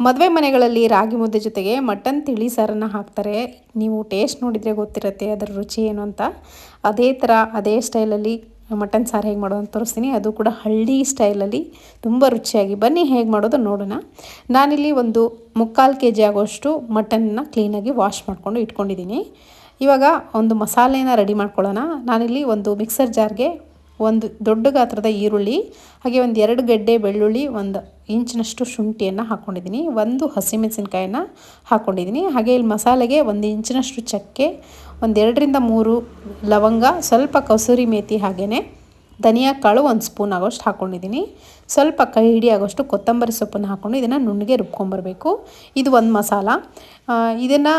ಮದುವೆ ಮನೆಗಳಲ್ಲಿ ರಾಗಿ ಮುದ್ದೆ ಜೊತೆಗೆ ಮಟನ್ ತಿಳಿ ಸಾರನ್ನು ಹಾಕ್ತಾರೆ. ನೀವು ಟೇಸ್ಟ್ ನೋಡಿದರೆ ಗೊತ್ತಿರುತ್ತೆ ಅದರ ರುಚಿ ಏನು ಅಂತ. ಅದೇ ಥರ ಅದೇ ಸ್ಟೈಲಲ್ಲಿ ಮಟನ್ ಸಾರು ಹೇಗೆ ಮಾಡೋದು ಅಂತ ತೋರಿಸ್ತೀನಿ. ಅದು ಕೂಡ ಹಳ್ಳಿ ಸ್ಟೈಲಲ್ಲಿ ತುಂಬ ರುಚಿಯಾಗಿ. ಬನ್ನಿ ಹೇಗೆ ಮಾಡೋದು ನೋಡೋಣ. ನಾನಿಲ್ಲಿ ಒಂದು 3/4 kg ಆಗೋಷ್ಟು ಮಟನ್ನ ಕ್ಲೀನಾಗಿ ವಾಶ್ ಮಾಡಿಕೊಂಡು ಇಟ್ಕೊಂಡಿದ್ದೀನಿ. ಇವಾಗ ಒಂದು ಮಸಾಲೆನ ರೆಡಿ ಮಾಡ್ಕೊಳ್ಳೋಣ. ನಾನಿಲ್ಲಿ ಒಂದು ಮಿಕ್ಸರ್ ಜಾರ್ಗೆ ಒಂದು ದೊಡ್ಡ ಗಾತ್ರದ ಈರುಳ್ಳಿ, ಹಾಗೆ ಒಂದು 2 ಗೆಡ್ಡೆ ಬೆಳ್ಳುಳ್ಳಿ, 1 ಇಂಚಿನಷ್ಟು ಶುಂಠಿಯನ್ನು ಹಾಕ್ಕೊಂಡಿದ್ದೀನಿ, 1 ಹಸಿಮೆಣಸಿನ್ಕಾಯನ್ನು ಹಾಕ್ಕೊಂಡಿದ್ದೀನಿ. ಹಾಗೆ ಇಲ್ಲಿ ಮಸಾಲೆಗೆ 1 ಇಂಚಿನಷ್ಟು ಚಕ್ಕೆ, ಒಂದು 2ರಿಂದ 3 ಲವಂಗ, ಸ್ವಲ್ಪ ಕಸೂರಿ ಮೇಥಿ, ಹಾಗೆಯೇ ಧನಿಯಾ ಕಾಳು 1 ಸ್ಪೂನ್ ಆಗೋಷ್ಟು ಹಾಕ್ಕೊಂಡಿದ್ದೀನಿ. ಸ್ವಲ್ಪ ಕೈ ಹಿಡಿ ಆಗೋಷ್ಟು ಕೊತ್ತಂಬರಿ ಸೊಪ್ಪನ್ನು ಹಾಕ್ಕೊಂಡು ಇದನ್ನು ನುಣ್ಣಗೆ ರುಬ್ಕೊಂಬರಬೇಕು. ಇದು ಒಂದು ಮಸಾಲ. ಇದನ್ನು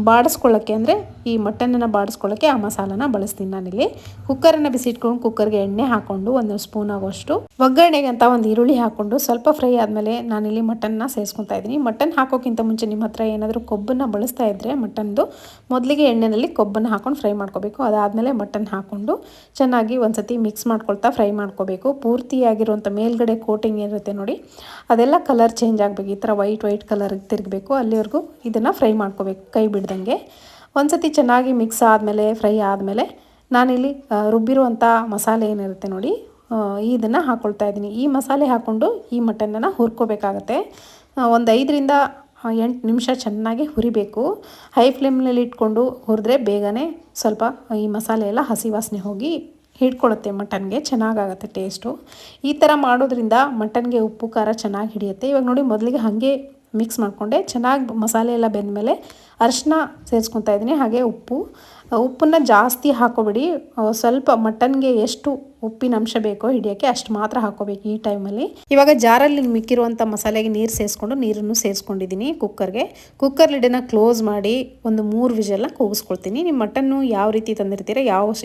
ಬಾಡಿಸ್ಕೊಳ್ಳೋಕ್ಕೆ ಅಂದರೆ ಈ ಮಟನನ್ನು ಬಾಡಿಸ್ಕೊಳ್ಳೋಕ್ಕೆ ಆ ಮಸಾಲಾನ ಬಳಸ್ತೀನಿ ನಾನಿಲ್ಲಿ. ಕುಕ್ಕರನ್ನು ಬಿಸಿಟ್ಕೊಂಡು ಕುಕ್ಕರ್ಗೆ ಎಣ್ಣೆ ಹಾಕ್ಕೊಂಡು 1 ಸ್ಪೂನ್ ಆಗೋಷ್ಟು ಒಗ್ಗರಣೆಗೆ ಅಂತ ಒಂದು ಈರುಳ್ಳಿ ಹಾಕ್ಕೊಂಡು ಸ್ವಲ್ಪ ಫ್ರೈ ಆದಮೇಲೆ ನಾನಿಲ್ಲಿ ಮಟನ್ನ ಸೇರಿಸ್ಕೊತಾ ಇದ್ದೀನಿ. ಮಟನ್ ಹಾಕೋಕ್ಕಿಂತ ಮುಂಚೆ ನಿಮ್ಮ ಹತ್ರ ಏನಾದರೂ ಕೊಬ್ಬನ್ನು ಬಳಸ್ತಾ ಇದ್ದರೆ ಮಟನ್ದು ಮೊದಲಿಗೆ ಎಣ್ಣೆಯಲ್ಲಿ ಕೊಬ್ಬನ್ನು ಹಾಕ್ಕೊಂಡು ಫ್ರೈ ಮಾಡ್ಕೋಬೇಕು. ಅದಾದಮೇಲೆ ಮಟನ್ ಹಾಕ್ಕೊಂಡು ಚೆನ್ನಾಗಿ ಒಂದು ಸತಿ ಮಿಕ್ಸ್ ಮಾಡ್ಕೊಳ್ತಾ ಫ್ರೈ ಮಾಡ್ಕೋಬೇಕು. ಪೂರ್ತಿಯಾಗಿರುವಂಥ ಮೇಲ್ಗಡೆ ಕೋಟಿಂಗ್ ಇರುತ್ತೆ ನೋಡಿ, ಅದೆಲ್ಲ ಕಲರ್ ಚೇಂಜ್ ಆಗಬೇಕು. ಈ ಥರ ವೈಟ್ ಕಲರ್ಗೆ ತಿರುಗಬೇಕು. ಅಲ್ಲಿವರೆಗೂ ಇದನ್ನು ಫ್ರೈ ಮಾಡ್ಕೋಬೇಕು ಕೈ ಬಿಡ್ದಂಗೆ. ಒಂದು ಸತಿ ಚೆನ್ನಾಗಿ ಮಿಕ್ಸ್ ಆದಮೇಲೆ ಫ್ರೈ ಆದಮೇಲೆ ನಾನಿಲ್ಲಿ ರುಬ್ಬಿರುವಂಥ ಮಸಾಲೆ ಏನಿರುತ್ತೆ ನೋಡಿ, ಇದನ್ನು ಹಾಕ್ಕೊಳ್ತಾ ಇದ್ದೀನಿ. ಈ ಮಸಾಲೆ ಹಾಕ್ಕೊಂಡು ಈ ಮಟನನ್ನು ಹುರ್ಕೋಬೇಕಾಗತ್ತೆ. ಒಂದು 5ರಿಂದ 8 ನಿಮಿಷ ಚೆನ್ನಾಗಿ ಹುರಿಬೇಕು. ಹೈ ಫ್ಲೇಮ್ನಲ್ಲಿ ಇಟ್ಕೊಂಡು ಹುರಿದ್ರೆ ಬೇಗನೆ ಸ್ವಲ್ಪ ಈ ಮಸಾಲೆ ಎಲ್ಲ ಹಸಿ ವಾಸನೆ ಹೋಗಿ ಹಿಡ್ಕೊಳ್ಳುತ್ತೆ, ಮಟನ್ಗೆ ಚೆನ್ನಾಗಾಗುತ್ತೆ ಟೇಸ್ಟು. ಈ ಥರ ಮಾಡೋದ್ರಿಂದ ಮಟನ್ಗೆ ಉಪ್ಪು ಖಾರ ಚೆನ್ನಾಗಿ ಹಿಡಿಯುತ್ತೆ. ಇವಾಗ ನೋಡಿ, ಮೊದಲಿಗೆ ಹಾಗೆ ಮಿಕ್ಸ್ ಮಾಡಿಕೊಂಡೆ. ಚೆನ್ನಾಗಿ ಮಸಾಲೆ ಎಲ್ಲ ಬೆಂದಮೇಲೆ ಅರಿಶಿನ ಸೇರಿಸ್ಕೊತಾ ಇದ್ದೀನಿ, ಹಾಗೆ ಉಪ್ಪನ್ನು ಜಾಸ್ತಿ ಹಾಕೋಬೇಡಿ. ಸ್ವಲ್ಪ ಮಟನ್ಗೆ ಎಷ್ಟು ಉಪ್ಪಿನ ಅಂಶ ಬೇಕೋ ಹಿಡಿಯೋಕ್ಕೆ ಅಷ್ಟು ಮಾತ್ರ ಹಾಕೋಬೇಕು ಈ ಟೈಮಲ್ಲಿ. ಇವಾಗ ಜಾರಲ್ಲಿ ಮಿಕ್ಕಿರುವಂಥ ಮಸಾಲೆಗೆ ನೀರು ಸೇರಿಸ್ಕೊಂಡು ನೀರನ್ನು ಸೇರಿಸ್ಕೊಂಡಿದ್ದೀನಿ ಕುಕ್ಕರ್ಗೆ. ಕುಕ್ಕರ್ ಲಿಡನ್ನು ಕ್ಲೋಸ್ ಮಾಡಿ ಒಂದು 3 ವಿಷಲ್ನ ಕೂಗಿಸ್ಕೊಳ್ತೀನಿ. ನಿಮ್ಮ ಮಟನ್ನು ಯಾವ ರೀತಿ ತಂದಿರ್ತೀರ,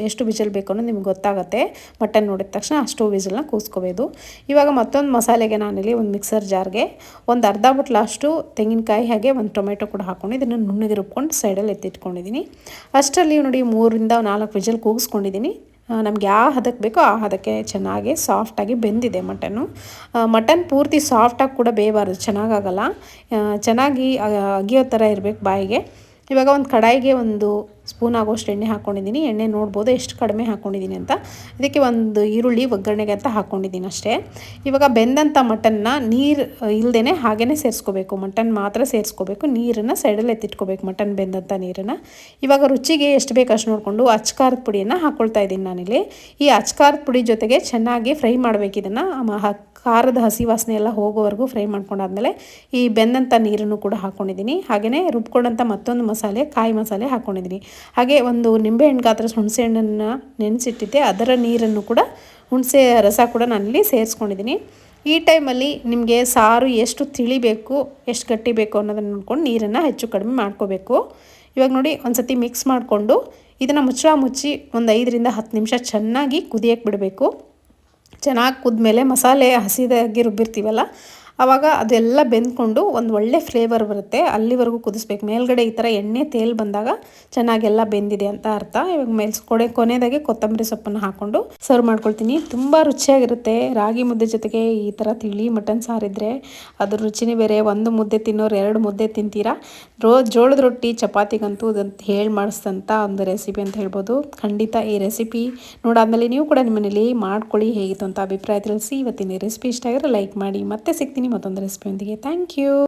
ಎಷ್ಟು ವಿಷಲ್ ಬೇಕು ಅನ್ನೋದು ನಿಮ್ಗೆ ಗೊತ್ತಾಗುತ್ತೆ. ಮಟನ್ ನೋಡಿದ ತಕ್ಷಣ ಅಷ್ಟು ವಿಷಲ್ನ ಕೂಗಿಸ್ಕೋಬೋದು. ಇವಾಗ ಮತ್ತೊಂದು ಮಸಾಲೆಗೆ ನಾನಿಲ್ಲಿ ಒಂದು ಮಿಕ್ಸರ್ ಜಾರ್ಗೆ ಒಂದು ಅರ್ಧ ಬಟ್ಲಷ್ಟು ತೆಂಗಿನಕಾಯಿ, ಹಾಗೆ 1 ಟೊಮೆಟೊ ಕೂಡ ಹಾಕ್ಕೊಂಡು ಇದನ್ನು ನುಣ್ಣಗೆ ರುಬ್ಕೊಂಡು ಸೈಡಲ್ಲಿ ಎತ್ತಿಟ್ಕೊಂಡಿದ್ದೀನಿ. ಅಷ್ಟರಲ್ಲಿ ನೋಡಿ 3ರಿಂದ 4 ವಿಷಲ್ ಕೂಗಿಸ್ಕೊಂಡಿದ್ದೀನಿ. ನಮ್ಗೆ ಯಾವ ಹದಕ್ಕೆ ಬೇಕೋ ಆ ಹದಕ್ಕೆ ಚೆನ್ನಾಗಿ ಸಾಫ್ಟಾಗಿ ಬೆಂದಿದೆ ಮಟನ್ ಪೂರ್ತಿ ಸಾಫ್ಟಾಗಿ ಕೂಡ ಬೇಯಬಾರ್ದು, ಚೆನ್ನಾಗಾಗಲ್ಲ. ಚೆನ್ನಾಗಿ ಅಗಿಯೋ ಥರ ಇರಬೇಕು ಬಾಯಿಗೆ. ಇವಾಗ ಒಂದು ಕಡಾಯಿಗೆ 1 ಸ್ಪೂನ್ ಆಗೋಷ್ಟು ಎಣ್ಣೆ ಹಾಕ್ಕೊಂಡಿದ್ದೀನಿ. ಎಣ್ಣೆ ನೋಡ್ಬೋದು ಎಷ್ಟು ಕಡಿಮೆ ಹಾಕ್ಕೊಂಡಿದ್ದೀನಿ ಅಂತ. ಇದಕ್ಕೆ ಒಂದು ಈರುಳ್ಳಿ ಒಗ್ಗರಣೆಗೆ ಅಂತ ಹಾಕ್ಕೊಂಡಿದ್ದೀನಿ ಅಷ್ಟೇ. ಇವಾಗ ಬೆಂದಂಥ ಮಟನ್ನ ನೀರು ಇಲ್ಲದೇ ಹಾಗೇ ಸೇರಿಸ್ಕೋಬೇಕು. ಮಟನ್ ಮಾತ್ರ ಸೇರಿಸ್ಕೋಬೇಕು. ನೀರನ್ನು ಸೈಡಲ್ಲಿ ಎತ್ತಿಟ್ಕೋಬೇಕು, ಮಟನ್ ಬೆಂದಂಥ ನೀರನ್ನು. ಇವಾಗ ರುಚಿಗೆ ಎಷ್ಟು ಬೇಕು ಅಷ್ಟು ನೋಡಿಕೊಂಡು ಅಚ್ಕಾರದ ಪುಡಿಯನ್ನು ಹಾಕ್ಕೊಳ್ತಾ ಇದ್ದೀನಿ ನಾನಿಲ್ಲಿ. ಈ ಅಚ್ಕಾರದ ಪುಡಿ ಜೊತೆಗೆ ಚೆನ್ನಾಗಿ ಫ್ರೈ ಮಾಡಬೇಕು. ಇದನ್ನು ಖಾರದ ಹಸಿ ವಾಸನೆ ಎಲ್ಲ ಹೋಗೋವರೆಗೂ ಫ್ರೈ ಮಾಡ್ಕೊಂಡಾದ್ಮೇಲೆ ಈ ಬೆಂದಂಥ ನೀರನ್ನು ಕೂಡ ಹಾಕ್ಕೊಂಡಿದ್ದೀನಿ. ಹಾಗೆಯೇ ರುಬ್ಕೊಂಡಂಥ ಮತ್ತೊಂದು ಮಸಾಲೆ, ಕಾಯಿ ಮಸಾಲೆ ಹಾಕ್ಕೊಂಡಿದ್ದೀನಿ. ಹಾಗೆ ಒಂದು ನಿಂಬೆಹಣ್ಣು ಗಾತ್ರ ಹುಣಸೆ ಹಣ್ಣನ್ನು ನೆನೆಸಿಟ್ಟಿದ್ದೆ, ಅದರ ನೀರನ್ನು ಕೂಡ, ಹುಣಸೆ ರಸ ಕೂಡ ನಾನಿಲ್ಲಿ ಸೇರಿಸ್ಕೊಂಡಿದ್ದೀನಿ. ಈ ಟೈಮಲ್ಲಿ ನಿಮಗೆ ಸಾರು ಎಷ್ಟು ತಿಳಿಬೇಕು, ಎಷ್ಟು ಗಟ್ಟಿ ಬೇಕು ಅನ್ನೋದನ್ನು ನೋಡ್ಕೊಂಡು ನೀರನ್ನು ಹೆಚ್ಚು ಕಡಿಮೆ ಮಾಡ್ಕೋಬೇಕು. ಇವಾಗ ನೋಡಿ, ಒಂದು ಸತಿ ಮಿಕ್ಸ್ ಮಾಡಿಕೊಂಡು ಇದನ್ನು ಮುಚ್ಚಿ ಒಂದು 5ರಿಂದ 10 ನಿಮಿಷ ಚೆನ್ನಾಗಿ ಕುದಿಯಕ್ಕೆ ಬಿಡಬೇಕು. ಚೆನ್ನಾಗಿ ಕುದ್ಮೇಲೆ ಮಸಾಲೆ ಹಸಿದಾಗಿ ರುಬ್ಬಿರ್ತೀವಲ್ಲ, ಆವಾಗ ಅದೆಲ್ಲ ಬೆಂದ್ಕೊಂಡು ಒಂದು ಒಳ್ಳೆ ಫ್ಲೇವರ್ ಬರುತ್ತೆ. ಅಲ್ಲಿವರೆಗೂ ಕುದಿಸ್ಬೇಕು. ಮೇಲ್ಗಡೆ ಈ ಥರ ಎಣ್ಣೆ ತೇಲ್ ಬಂದಾಗ ಚೆನ್ನಾಗೆಲ್ಲ ಬೆಂದಿದೆ ಅಂತ ಅರ್ಥ. ಇವಾಗ ಕೊನೆಯದಾಗೆ ಕೊತ್ತಂಬರಿ ಸೊಪ್ಪನ್ನು ಹಾಕ್ಕೊಂಡು ಸರ್ವ್ ಮಾಡ್ಕೊಳ್ತೀನಿ. ತುಂಬ ರುಚಿಯಾಗಿರುತ್ತೆ. ರಾಗಿ ಮುದ್ದೆ ಜೊತೆಗೆ ಈ ಥರ ತಿಳಿ ಮಟನ್ ಸಾರಿದ್ರೆ ಅದ್ರ ರುಚಿನೇ ಬೇರೆ. 1 ಮುದ್ದೆ ತಿನ್ನೋರು 2 ಮುದ್ದೆ ತಿಂತೀರಾ. ಜೋಳದ ರೊಟ್ಟಿ ಚಪಾತಿಗಂತೂ ಅದಂತ ಹೇಳಿ ಮಾಡಿಸಿದಂಥ ಒಂದು ರೆಸಿಪಿ ಅಂತ ಹೇಳ್ಬೋದು. ಖಂಡಿತ ಈ ರೆಸಿಪಿ ನೋಡಾದ್ಮೇಲೆ ನೀವು ಕೂಡ ನಿಮ್ಮ ಮನೇಲಿ ಮಾಡ್ಕೊಳ್ಳಿ. ಹೇಗಿತ್ತು ಅಂತ ಅಭಿಪ್ರಾಯ ತಿಳಿಸಿ. ಇವತ್ತಿನ ರೆಸಿಪಿ ಇಷ್ಟ ಆಗಿದ್ರೆ ಲೈಕ್ ಮಾಡಿ. ಮತ್ತೆ ಸಿಗ್ತೀನಿ ಮತ್ತೊಂದು ರೆಸಿಪಿಯೊಂದಿಗೆ. Thank you.